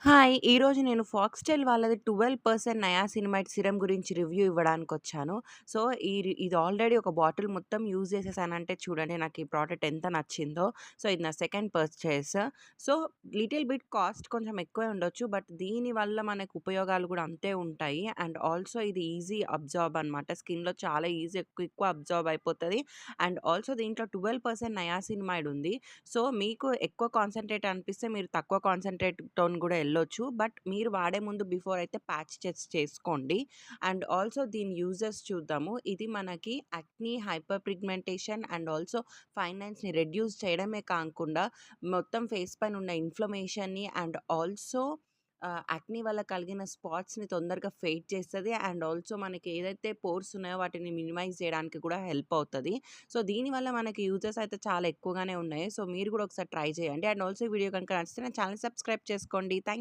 Hi! ఈరోజు నేను ఫాక్స్‌టెల్ వాళ్ళది 12% నయాసినమైడ్ సిరమ్ గురించి రివ్యూ ఇవ్వడానికొచ్చాను. సో, ఇది ఆల్రెడీ ఒక బాటిల్ మొత్తం యూజ్ చేసేసానంటే చూడండి నాకు ఈ ప్రోడక్ట్ ఎంత నచ్చిందో. సో, ఇది నా second purchase. So, little bit cost కొంచెం ఎక్కువే ఉండొచ్చు. బట్ దీనివల్ల మనకు ఉపయోగాలు కూడా అంతే ఉంటాయి. అండ్ ఆల్సో ఇది ఈజీ అబ్జార్బ్ అనమాట. స్కిన్‌లో చాలా ఈజీ క్విక్ అబ్జార్బ్ అయిపోతది. అండ్ ఆల్సో దీంట్లో 12% నయాసినమైడ్ ఉంది. సో, మీకు ఎక్కువ కాన్సంట్రేట్ అనిపిస్తే మీరు తక్కువ కాన్సంట్రేట్‌తోని గూడా ఎళ్ళొచ్చు. బట్ మీరు వాడే ముందు బిఫోర్ అయితే ప్యాచ్ టెస్ట్ చేసుకోండి. అండ్ ఆల్సో దీని యూజెస్ చూద్దాము. ఇది మనకి acne, hyper pigmentation and also fine లైన్స్‌ని రెడ్యూస్ చేయడమే కాకుండా మొత్తం ఫేస్ పైన ఉన్న ఇన్‌ఫ్లమేషన్‌ని అండ్ ఆల్సో యాక్ని వల్ల కలిగిన స్పాట్స్‌ని తొందరగా ఫేడ్ చేస్తది. అండ్ ఆల్సో మనకి ఏదైతే పోర్స్ ఉన్నాయో వాటిని మినిమైజ్ చేయడానికి కూడా హెల్ప్ అవుతది. సో, దీనివల్ల మనకి యూజెస్ అయితే చాలా ఎక్కువగానే ఉన్నాయి. సో, మీరు కూడా ఒకసారి ట్రై చేయండి. అండ్ ఆల్సో ఈ వీడియో గనుక నచ్చితే నా ఛానెల్‌ని సబ్స్క్రైబ్ చేసుకోండి. థాంక్